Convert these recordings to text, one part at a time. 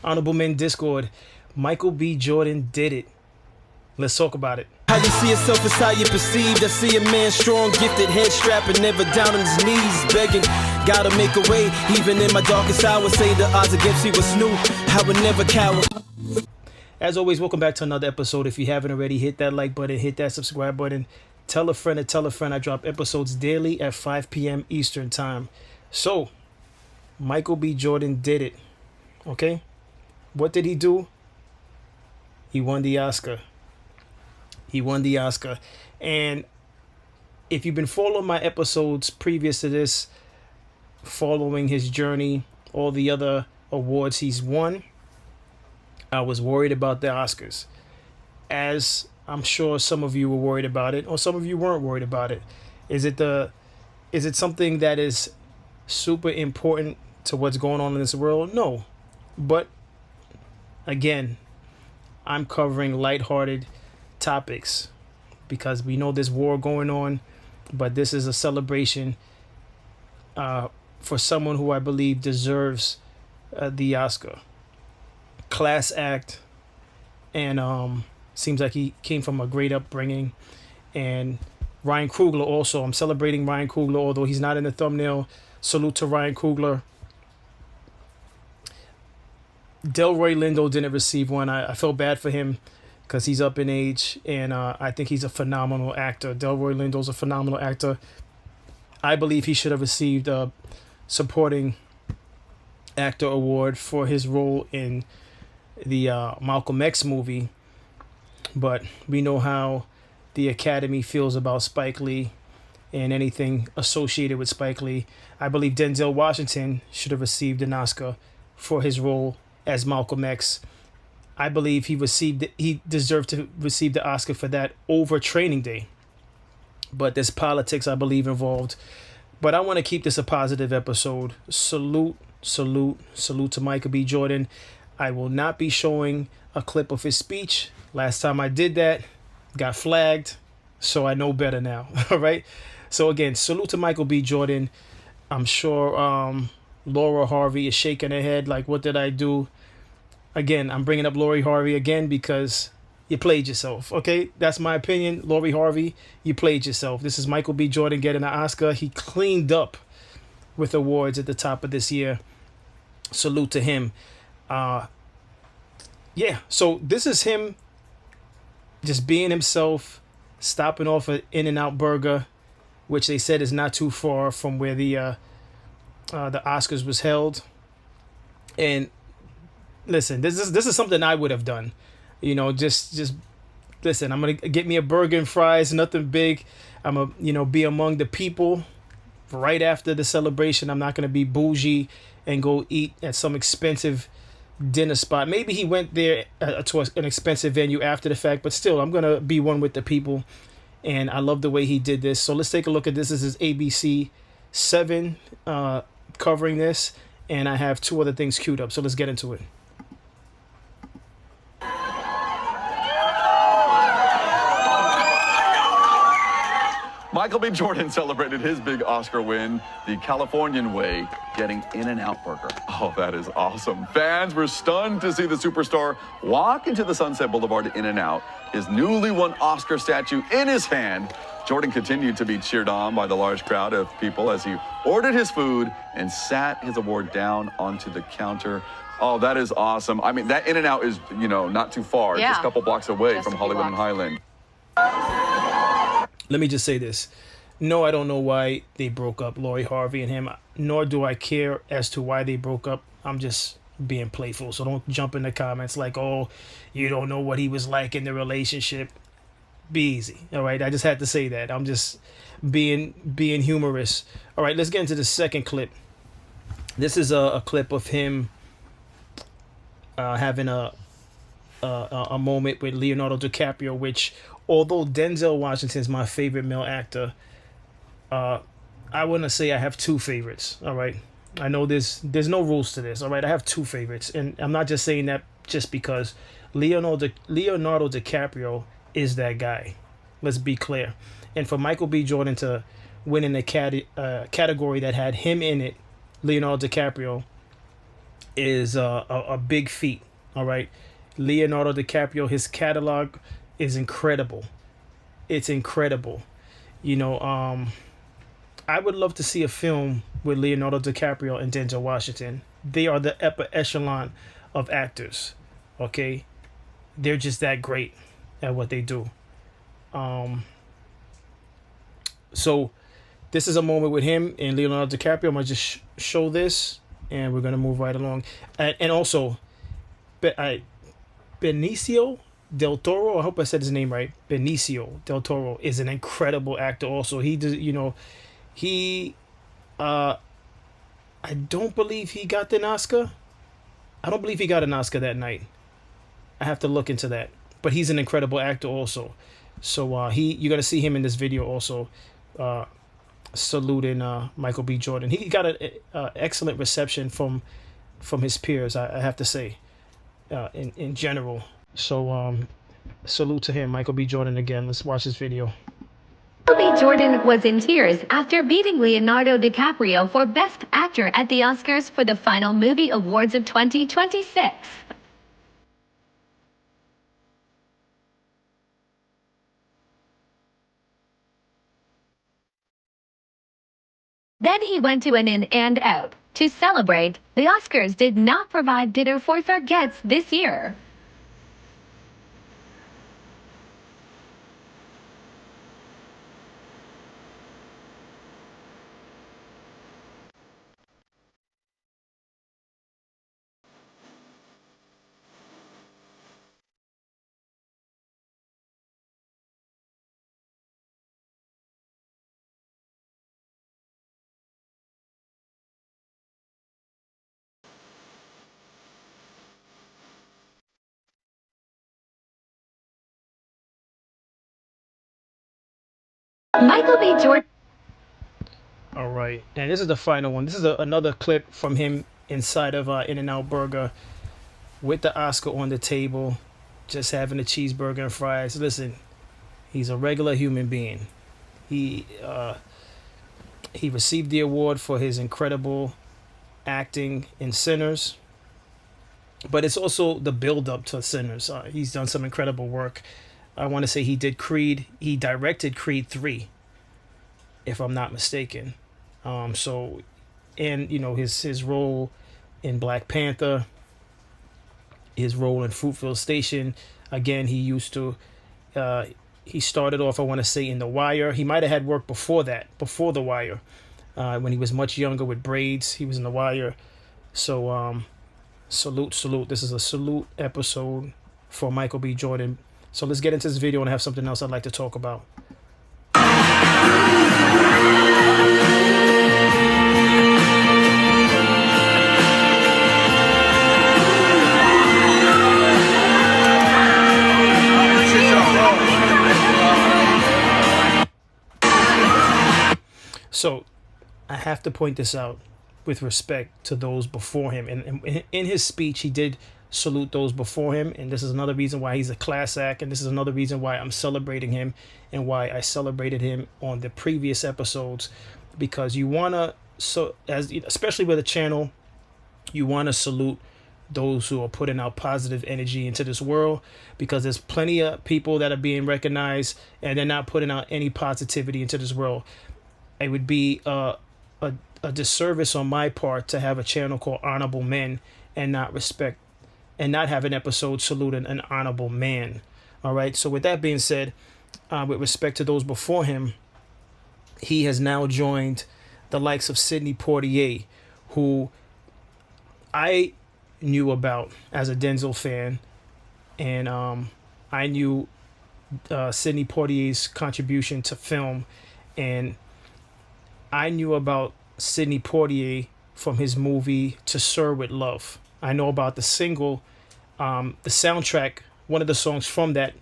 Honorable Men Discord. Michael B. Jordan did it. Let's talk about it. How you see yourself is how you perceived. I see a man strong, gifted, head strapping, never down on his knees, begging. Gotta make a way, even in my darkest hour. Say the odds against me was new. I would never cower. As always, welcome back to another episode. If you haven't already, hit that like button, hit that subscribe button. Tell a friend to tell a friend. I drop episodes daily at 5 p.m. Eastern time. So, Michael B. Jordan did it. Okay? What did he do? He won the Oscar. He won the Oscar. And if you've been following my episodes previous to this, following his journey, all the other awards he's won, I was worried about the Oscars. As I'm sure some of you were worried about it, or some of you weren't worried about it. Is it something that is super important to what's going on in this world? No. But again, I'm covering lighthearted topics because we know there's war going on, but this is a celebration for someone who I believe deserves the Oscar. Class act, and seems like he came from a great upbringing. And Ryan Coogler also, I'm celebrating Ryan Coogler, although he's not in the thumbnail. Salute to Ryan Coogler. Delroy Lindo didn't receive one. I felt bad for him because he's up in age, and I think he's a phenomenal actor. Delroy Lindo's a phenomenal actor. I believe he should have received a supporting actor award for his role in the Malcolm X movie, but we know how the Academy feels about Spike Lee and anything associated with Spike Lee. I believe Denzel Washington should have received an Oscar for his role as Malcolm X. I believe he deserved to receive the Oscar for that over Training Day. But there's politics, I believe, involved. But I want to keep this a positive episode. Salute to Michael B. Jordan. I will not be showing a clip of his speech. Last time I did that, got flagged, so I know better now. All right? So again, salute to Michael B. Jordan. I'm sure Laura Harvey is shaking her head like, what did I do? Again, I'm bringing up Lori Harvey again because you played yourself, okay? That's my opinion. Lori Harvey, you played yourself. This is Michael B. Jordan getting an Oscar. He cleaned up with awards at the top of this year. Salute to him. Yeah, so this is him just being himself, stopping off at In-N-Out Burger, which they said is not too far from where the Oscars was held. And listen, this is something I would have done. You know, just listen, I'm going to get me a burger and fries, nothing big. I'm going to, be among the people right after the celebration. I'm not going to be bougie and go eat at some expensive dinner spot. Maybe he went there to an expensive venue after the fact, but still, I'm going to be one with the people. And I love the way he did this. So let's take a look at this. This is ABC 7 covering this. And I have two other things queued up. So let's get into it. Michael B. Jordan celebrated his big Oscar win the Californian way, getting In-N-Out Burger. Oh, that is awesome. Fans were stunned to see the superstar walk into the Sunset Boulevard In-N-Out, his newly won Oscar statue in his hand. Jordan continued to be cheered on by the large crowd of people as he ordered his food and sat his award down onto the counter. Oh, that is awesome. I mean, that In-N-Out is, not too far. Yeah. Just a couple blocks away Just from a few Hollywood and blocks. Highland. Let me just say this. No, I don't know why they broke up, Lori Harvey and him, nor do I care as to why they broke up. I'm just being playful, so don't jump in the comments like, oh, you don't know what he was like in the relationship. Be easy, all right? I just had to say that. I'm just being humorous. All right, let's get into the second clip. This is a clip of him having a moment with Leonardo DiCaprio, which, although Denzel Washington is my favorite male actor, I want to say I have two favorites. All right, I know there's no rules to this. All right, I have two favorites, and I'm not just saying that just because Leonardo DiCaprio is that guy. Let's be clear. And for Michael B. Jordan to win in a category that had him in it, Leonardo DiCaprio, is a big feat. All right, Leonardo DiCaprio, his catalog is incredible. It's incredible. You know, I would love to see a film with Leonardo DiCaprio and Denzel Washington. They are the upper echelon of actors. Okay, they're just that great at what they do. So this is a moment with him and Leonardo DiCaprio. I'm gonna just show this, and we're gonna move right along. And also, Benicio del Toro. I hope I said his name right. Benicio del Toro is an incredible actor. Also, he does. You know, he. I don't believe he got an Oscar. I don't believe he got an Oscar that night. I have to look into that. But he's an incredible actor also. So you're gonna see him in this video also, saluting Michael B. Jordan. He got an excellent reception from his peers. I have to say, in general. So salute to him, Michael B. Jordan again. Let's watch this video. Michael B. Jordan was in tears after beating Leonardo DiCaprio for Best Actor at the Oscars for the final movie awards of 2026. Then he went to an In and Out to celebrate. The Oscars did not provide dinner for forgets this year. Michael B. Jordan. All right, and this is the final one. This is another clip from him inside of In-N-Out Burger with the Oscar on the table, just having a cheeseburger and fries. Listen, he's a regular human being. He received the award for his incredible acting in Sinners, but it's also the build up to Sinners. He's done some incredible work. I want to say he did Creed. He directed Creed 3, if I'm not mistaken. So, and you know his role in Black Panther, his role in Fruitvale Station. Again, he used to. He started off, I want to say, in The Wire. He might have had work before that, before The Wire, when he was much younger with braids. He was in The Wire. So, salute. This is a salute episode for Michael B. Jordan. So let's get into this video, and I have something else I'd like to talk about. So I have to point this out with respect to those before him. And in his speech, he did salute those before him. And this is another reason why he's a class act. And this is another reason why I'm celebrating him and why I celebrated him on the previous episodes. Because you want to, especially with a channel, you want to salute those who are putting out positive energy into this world, because there's plenty of people that are being recognized and they're not putting out any positivity into this world. It would be a disservice on my part to have a channel called Honorable Men and not have an episode saluting an honorable man. All right. So with that being said, with respect to those before him, he has now joined the likes of Sidney Poitier, who I knew about as a Denzel fan, and I knew Sidney Poitier's contribution to film, and I knew about Sidney Poitier from his movie To Sir With Love. I know about the single, the soundtrack, one of the songs from that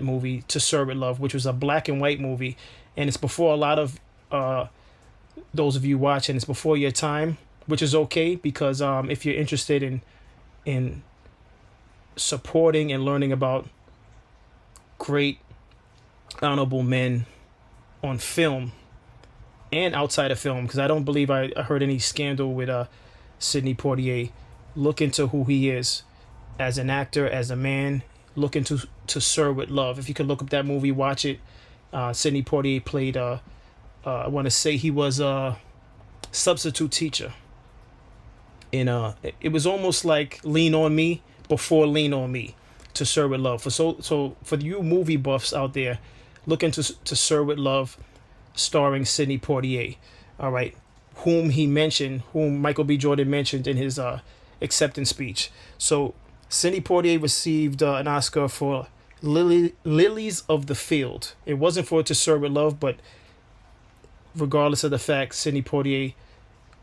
movie, To Sir With Love, which was a black and white movie, and it's before a lot of those of you watching. It's before your time, which is okay, because if you're interested in supporting and learning about great honorable men on film and outside of film, because I don't believe I heard any scandal with Sidney Poitier look into who he is as an actor, as a man. Look into to Sir with Love. If you could look up that movie, watch it. Sidney Poitier played. I want to say he was a substitute teacher. And it was almost like Lean on Me before Lean on Me, to Sir with Love. So for you movie buffs out there, look into to Sir with Love, starring Sidney Poitier. All right, whom Michael B. Jordan mentioned in his acceptance speech. So Sidney Poitier received an Oscar for Lilies of the Field. It wasn't for To Sir with Love, but regardless of the fact, Sidney Poitier,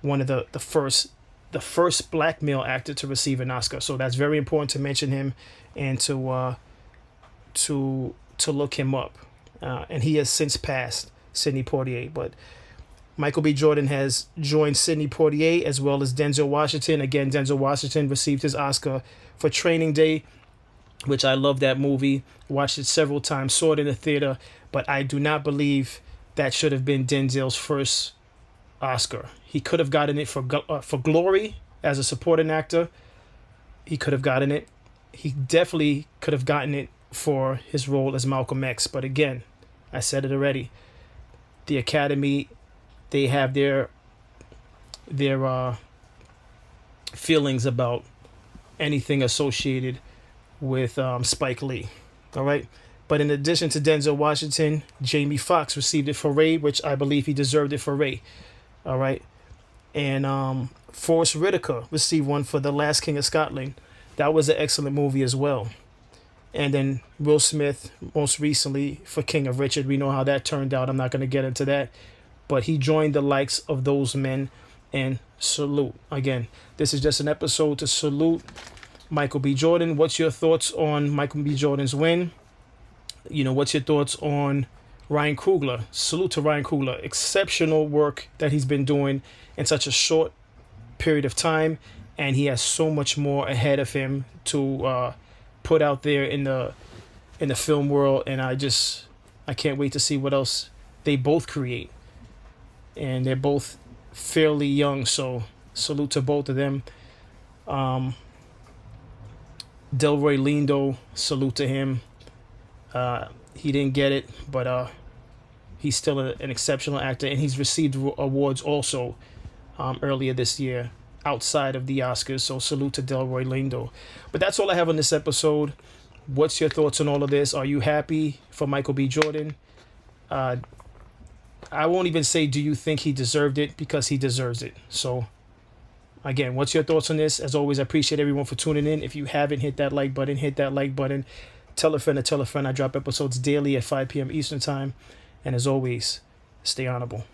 one of the first black male actor to receive an Oscar. So that's very important to mention him and to look him up. And he has since passed, Sidney Poitier. But Michael B. Jordan has joined Sidney Poitier as well as Denzel Washington. Again, Denzel Washington received his Oscar for Training Day, which I love that movie. Watched it several times, saw it in the theater, but I do not believe that should have been Denzel's first Oscar. He could have gotten it for Glory as a supporting actor. He could have gotten it. He definitely could have gotten it for his role as Malcolm X. But again, I said it already. The Academy, they have their feelings about anything associated with Spike Lee. All right. But in addition to Denzel Washington, Jamie Foxx received it for Ray, which I believe he deserved it for Ray. All right. And Forrest Whitaker received one for The Last King of Scotland. That was an excellent movie as well. And then Will Smith, most recently, for King of Richard. We know how that turned out. I'm not going to get into that. But he joined the likes of those men and salute. Again, this is just an episode to salute Michael B. Jordan. What's your thoughts on Michael B. Jordan's win? You know, what's your thoughts on Ryan Coogler? Salute to Ryan Coogler. Exceptional work that he's been doing in such a short period of time. And he has so much more ahead of him to put out there in the film world. And I can't wait to see what else they both create. And they're both fairly young, so salute to both of them. Delroy Lindo, salute to him. He didn't get it, but he's still an exceptional actor, and he's received awards also earlier this year outside of the Oscars, so salute to Delroy Lindo. But that's all I have on this episode. What's your thoughts on all of this? Are you happy for Michael B. Jordan? I won't even say do you think he deserved it, because he deserves it. So again, what's your thoughts on this? As always, I appreciate everyone for tuning in. If you haven't hit that like button, hit that like button. Tell a friend to tell a friend. I drop episodes daily at 5 p.m. Eastern time. And as always, stay honorable.